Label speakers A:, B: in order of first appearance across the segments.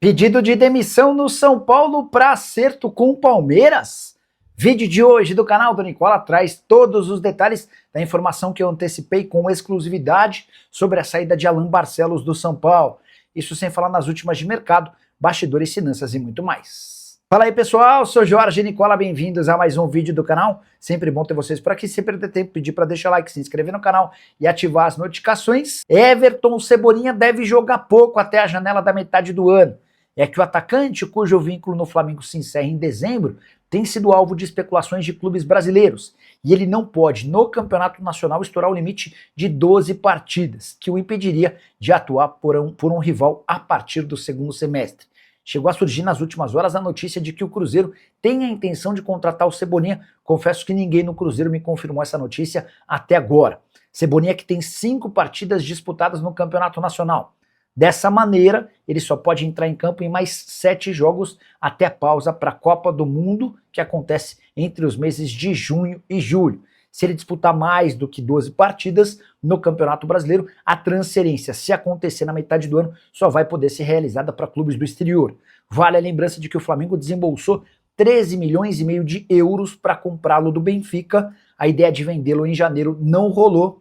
A: Pedido de demissão no São Paulo para acerto com o Palmeiras? Vídeo de hoje do canal do Nicola traz todos os detalhes da informação que eu antecipei com exclusividade sobre a saída de Alan Barcelos do São Paulo. Isso sem falar nas últimas de mercado, bastidores, finanças e muito mais. Fala aí pessoal, sou Jorge Nicola, bem-vindos a mais um vídeo do canal. Sempre bom ter vocês por aqui, sem perder tempo, pedir para deixar like, se inscrever no canal e ativar as notificações. Everton Cebolinha deve jogar pouco até a janela da metade do ano. É que o atacante, cujo vínculo no Flamengo se encerra em dezembro, tem sido alvo de especulações de clubes brasileiros. E ele não pode, no Campeonato Nacional, estourar o limite de 12 partidas, que o impediria de atuar por um rival a partir do segundo semestre. Chegou a surgir nas últimas horas a notícia de que o Cruzeiro tem a intenção de contratar o Cebolinha. Confesso que ninguém no Cruzeiro me confirmou essa notícia até agora. Cebolinha que tem 5 partidas disputadas no Campeonato Nacional. Dessa maneira, ele só pode entrar em campo em mais 7 jogos até a pausa para a Copa do Mundo, que acontece entre os meses de junho e julho. Se ele disputar mais do que 12 partidas no Campeonato Brasileiro, a transferência, se acontecer na metade do ano, só vai poder ser realizada para clubes do exterior. Vale a lembrança de que o Flamengo desembolsou 13 milhões e meio de euros para comprá-lo do Benfica. A ideia de vendê-lo em janeiro não rolou.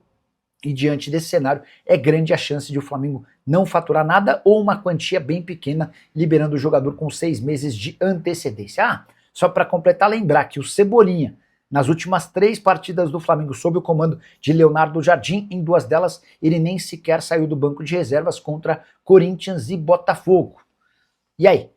A: E diante desse cenário, é grande a chance de o Flamengo não faturar nada ou uma quantia bem pequena, liberando o jogador com 6 meses de antecedência. Só para completar, lembrar que o Cebolinha, nas últimas 3 partidas do Flamengo sob o comando de Leonardo Jardim, em 2 delas ele nem sequer saiu do banco de reservas contra Corinthians e Botafogo. E aí?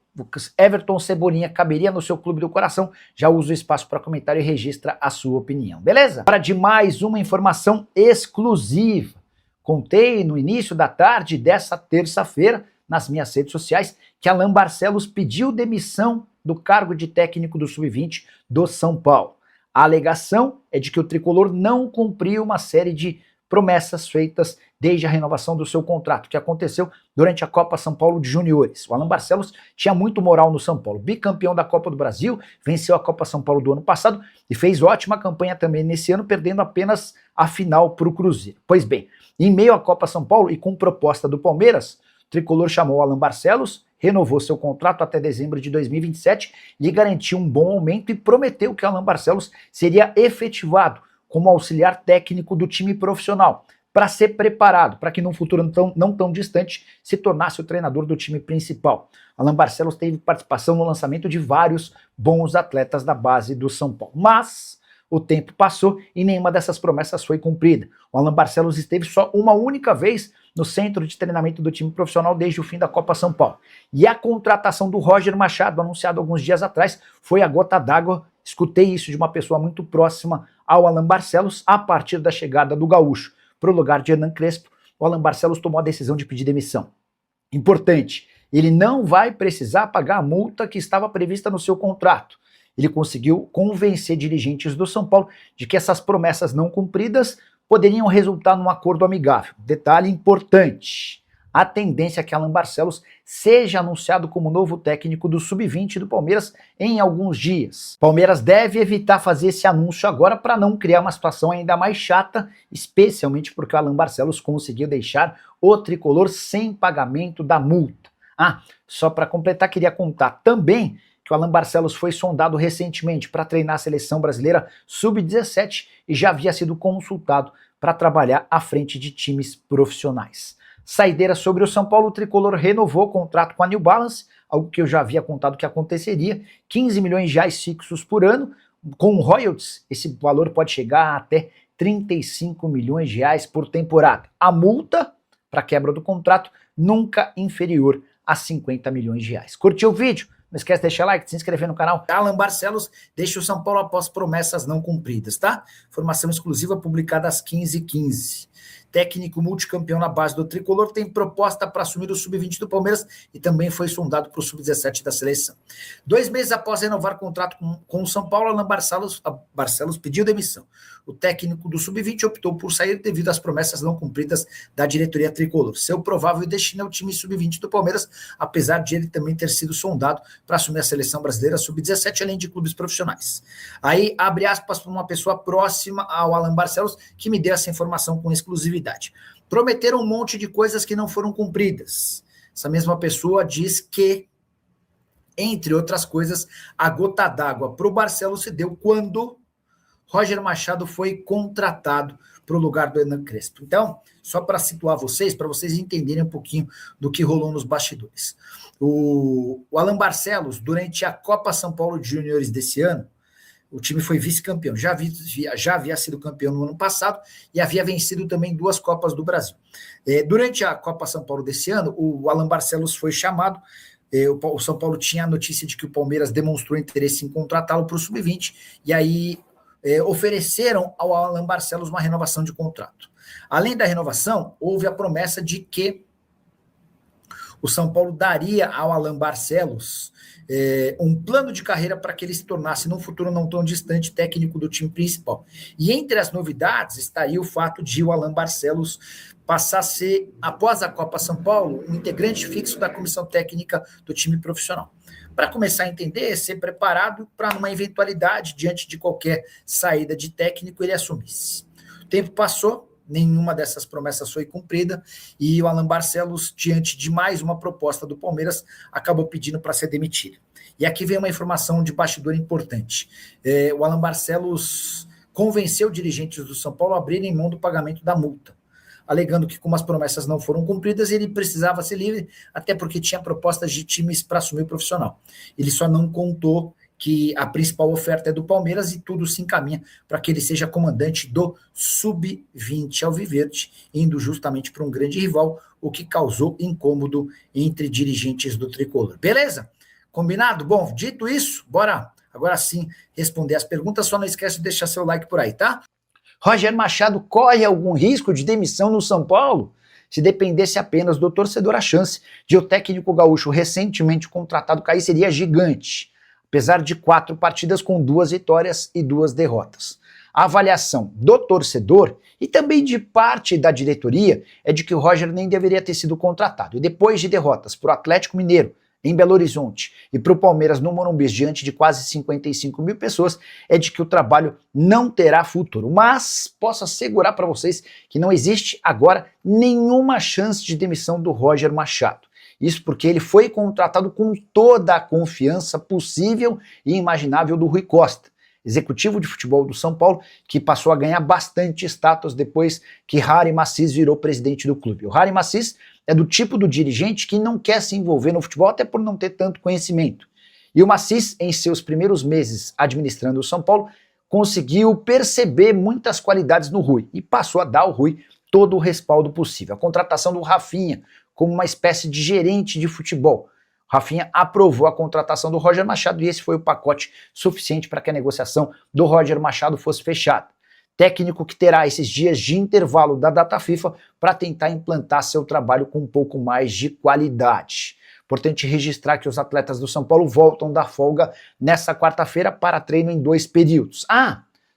A: Everton Cebolinha caberia no seu clube do coração? Já usa o espaço para comentário e registra a sua opinião, beleza? Para de mais uma informação exclusiva. Contei no início da tarde dessa terça-feira, nas minhas redes sociais, que Alan Barcelos pediu demissão do cargo de técnico do Sub-20 do São Paulo. A alegação é de que o tricolor não cumpriu uma série de promessas feitas desde a renovação do seu contrato, que aconteceu durante a Copa São Paulo de Juniores. O Alan Barcelos tinha muito moral no São Paulo, bicampeão da Copa do Brasil, venceu a Copa São Paulo do ano passado e fez ótima campanha também nesse ano, perdendo apenas a final para o Cruzeiro. Pois bem, em meio à Copa São Paulo e com proposta do Palmeiras, o tricolor chamou o Alan Barcelos, renovou seu contrato até dezembro de 2027, lhe garantiu um bom aumento e prometeu que o Alan Barcelos seria efetivado como auxiliar técnico do time profissional, para ser preparado, para que num futuro não tão distante se tornasse o treinador do time principal. Alan Barcelos teve participação no lançamento de vários bons atletas da base do São Paulo. Mas o tempo passou e nenhuma dessas promessas foi cumprida. O Alan Barcelos esteve só uma única vez no centro de treinamento do time profissional desde o fim da Copa São Paulo. E a contratação do Roger Machado, anunciado alguns dias atrás, foi a gota d'água. Escutei isso de uma pessoa muito próxima ao Alan Barcelos a partir da chegada do gaúcho para o lugar de Hernan Crespo. O Alan Barcelos tomou a decisão de pedir demissão. Importante, ele não vai precisar pagar a multa que estava prevista no seu contrato. Ele conseguiu convencer dirigentes do São Paulo de que essas promessas não cumpridas poderiam resultar num acordo amigável. Detalhe importante: a tendência é que Alan Barcelos seja anunciado como novo técnico do Sub-20 do Palmeiras em alguns dias. Palmeiras deve evitar fazer esse anúncio agora para não criar uma situação ainda mais chata, especialmente porque o Alan Barcelos conseguiu deixar o tricolor sem pagamento da multa. Só para completar, queria contar também que o Alan Barcelos foi sondado recentemente para treinar a seleção brasileira Sub-17 e já havia sido consultado para trabalhar à frente de times profissionais. Saideira sobre o São Paulo, o tricolor renovou o contrato com a New Balance, algo que eu já havia contado que aconteceria, 15 milhões de reais fixos por ano, com royalties, esse valor pode chegar até 35 milhões de reais por temporada. A multa para quebra do contrato nunca inferior a 50 milhões de reais. Curtiu o vídeo? Não esquece de deixar like, de se inscrever no canal. Alan Barcelos deixa o São Paulo após promessas não cumpridas, tá? Informação exclusiva publicada às 15h15. Técnico multicampeão na base do tricolor tem proposta para assumir o Sub-20 do Palmeiras e também foi sondado para o Sub-17 da seleção. 2 meses após renovar contrato com o São Paulo, Alan Barcelos pediu demissão. O técnico do Sub-20 optou por sair devido às promessas não cumpridas da diretoria tricolor. Seu provável destino é o time Sub-20 do Palmeiras, apesar de ele também ter sido sondado para assumir a seleção brasileira Sub-17, além de clubes profissionais. Aí, abre aspas para uma pessoa próxima ao Alan Barcelos, que me deu essa informação com exclusividade. Prometeram um monte de coisas que não foram cumpridas. Essa mesma pessoa diz que Entre outras coisas, a gota d'água para o Barcelos se deu quando Roger Machado foi contratado para o lugar do Hernan Crespo. Então, só para situar vocês, para vocês entenderem um pouquinho do que rolou nos bastidores. O Alan Barcelos, durante a Copa São Paulo de Juniores desse ano, o time foi vice-campeão, já havia sido campeão no ano passado e havia vencido também 2 Copas do Brasil. Durante a Copa São Paulo desse ano, o Alan Barcelos foi chamado. O São Paulo tinha a notícia de que o Palmeiras demonstrou interesse em contratá-lo para o Sub-20, e aí ofereceram ao Alan Barcelos uma renovação de contrato. Além da renovação, houve a promessa de que o São Paulo daria ao Alan Barcelos um plano de carreira para que ele se tornasse, num futuro não tão distante, técnico do time principal. E entre as novidades estaria o fato de o Alan Barcelos passar a ser, após a Copa São Paulo, um integrante fixo da comissão técnica do time profissional. Para começar a entender, ser preparado para uma eventualidade, diante de qualquer saída de técnico, ele assumisse. O tempo passou, nenhuma dessas promessas foi cumprida, e o Alan Barcelos, diante de mais uma proposta do Palmeiras, acabou pedindo para ser demitido. E aqui vem uma informação de bastidor importante. O Alan Barcelos convenceu dirigentes do São Paulo a abrirem mão do pagamento da multa, alegando que, como as promessas não foram cumpridas, ele precisava ser livre, até porque tinha propostas de times para assumir o profissional. Ele só não contou que a principal oferta é do Palmeiras e tudo se encaminha para que ele seja comandante do Sub-20 Alviverde, indo justamente para um grande rival, o que causou incômodo entre dirigentes do Tricolor. Beleza? Combinado? Bom, dito isso, bora agora sim responder as perguntas. Só não esquece de deixar seu like por aí, tá? Roger Machado corre algum risco de demissão no São Paulo? Se dependesse apenas do torcedor, a chance de o técnico gaúcho recentemente contratado cair seria gigante, apesar de 4 partidas com 2 vitórias e 2 derrotas. A avaliação do torcedor e também de parte da diretoria é de que o Roger nem deveria ter sido contratado. E depois de derrotas para o Atlético Mineiro, em Belo Horizonte, e para o Palmeiras no Morumbi, diante de quase 55 mil pessoas, é de que o trabalho não terá futuro. Mas posso assegurar para vocês que não existe agora nenhuma chance de demissão do Roger Machado. Isso porque ele foi contratado com toda a confiança possível e imaginável do Rui Costa, executivo de futebol do São Paulo, que passou a ganhar bastante status depois que Harry Macis virou presidente do clube. O Harry Macis é do tipo do dirigente que não quer se envolver no futebol, até por não ter tanto conhecimento. E o Macis, em seus primeiros meses administrando o São Paulo, conseguiu perceber muitas qualidades no Rui e passou a dar ao Rui todo o respaldo possível. A contratação do Rafinha como uma espécie de gerente de futebol. Rafinha aprovou a contratação do Roger Machado e esse foi o pacote suficiente para que a negociação do Roger Machado fosse fechada. Técnico que terá esses dias de intervalo da data FIFA para tentar implantar seu trabalho com um pouco mais de qualidade. Importante registrar que os atletas do São Paulo voltam da folga nessa quarta-feira para treino em 2 períodos.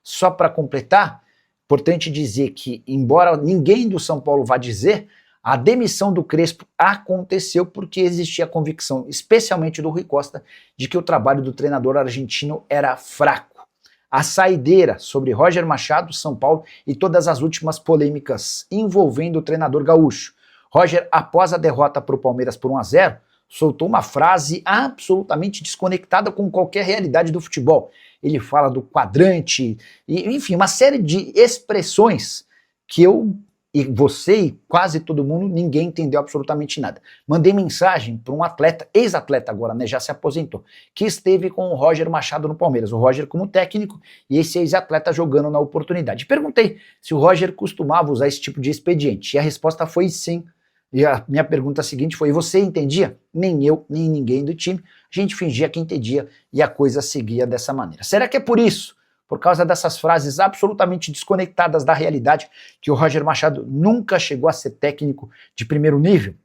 A: Só para completar, importante dizer que, embora ninguém do São Paulo vá dizer, a demissão do Crespo aconteceu porque existia a convicção, especialmente do Rui Costa, de que o trabalho do treinador argentino era fraco. A saideira sobre Roger Machado, São Paulo e todas as últimas polêmicas envolvendo o treinador gaúcho. Roger, após a derrota para o Palmeiras por 1-0, soltou uma frase absolutamente desconectada com qualquer realidade do futebol. Ele fala do quadrante, e, enfim, uma série de expressões que eu e você e quase todo mundo, ninguém entendeu absolutamente nada. Mandei mensagem para um atleta, ex-atleta agora, né, já se aposentou, que esteve com o Roger Machado no Palmeiras, o Roger como técnico e esse ex-atleta jogando na oportunidade. Perguntei se o Roger costumava usar esse tipo de expediente e a resposta foi sim. E a minha pergunta seguinte foi: você entendia? Nem eu, nem ninguém do time. A gente fingia que entendia e a coisa seguia dessa maneira. Será que é por isso? Por causa dessas frases absolutamente desconectadas da realidade, que o Roger Machado nunca chegou a ser técnico de primeiro nível?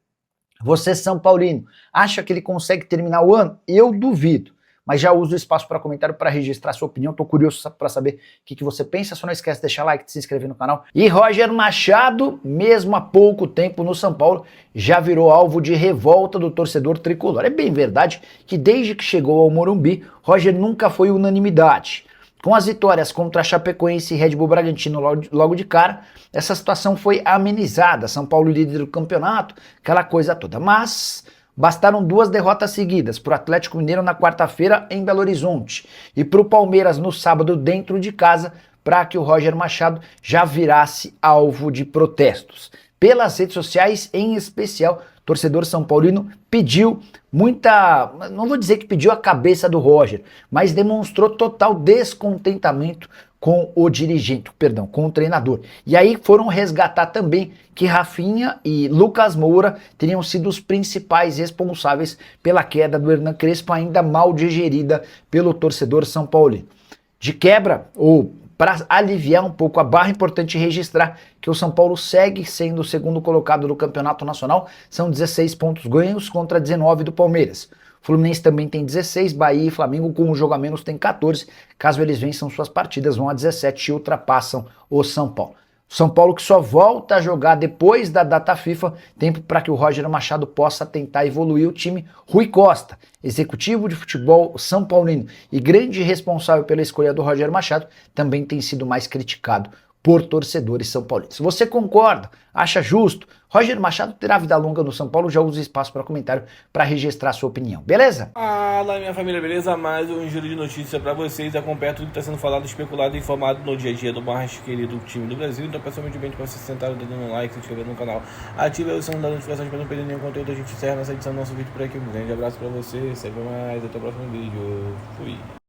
A: Você, São Paulino, acha que ele consegue terminar o ano? Eu duvido, mas já uso o espaço para comentário para registrar sua opinião. Estou curioso para saber o que você pensa. Só não esquece de deixar like, de se inscrever no canal. E Roger Machado, mesmo há pouco tempo no São Paulo, já virou alvo de revolta do torcedor tricolor. É bem verdade que desde que chegou ao Morumbi, Roger nunca foi unanimidade. Com as vitórias contra a Chapecoense e Red Bull Bragantino logo de cara, essa situação foi amenizada. São Paulo líder do campeonato, aquela coisa toda. Mas Bastaram 2 derrotas seguidas para o Atlético Mineiro na quarta-feira em Belo Horizonte e para o Palmeiras no sábado dentro de casa para que o Roger Machado já virasse alvo de protestos. Pelas redes sociais, em especial, o torcedor são paulino pediu muita, não vou dizer que pediu a cabeça do Roger, mas demonstrou total descontentamento com o dirigente, perdão, com o treinador. E aí foram resgatar também que Rafinha e Lucas Moura teriam sido os principais responsáveis pela queda do Hernan Crespo, ainda mal digerida pelo torcedor são paulino. De quebra, ou para aliviar um pouco a barra, é importante registrar que o São Paulo segue sendo o segundo colocado do Campeonato Nacional, são 16 pontos ganhos contra 19 do Palmeiras. O Fluminense também tem 16, Bahia e Flamengo com um jogo a menos tem 14, caso eles vençam suas partidas vão a 17 e ultrapassam o São Paulo. São Paulo que só volta a jogar depois da data FIFA, tempo para que o Roger Machado possa tentar evoluir o time. Rui Costa, executivo de futebol são paulino e grande responsável pela escolha do Roger Machado, também tem sido mais criticado por torcedores são paulinos. Se você concorda, acha justo, Roger Machado terá vida longa no São Paulo, já usa espaço para comentário para registrar sua opinião, beleza?
B: Fala minha família, beleza? Mais um giro de notícias para vocês, acompanha tudo que está sendo falado, especulado e informado no dia a dia do mais querido time do Brasil. Então pessoalmente bem para você sentar, dando um like, se inscrever no canal, ative o sininho das notificações para não perder nenhum conteúdo. A gente encerra nessa edição do nosso vídeo por aqui. Um grande abraço para você, sempre mais, até o próximo vídeo, fui!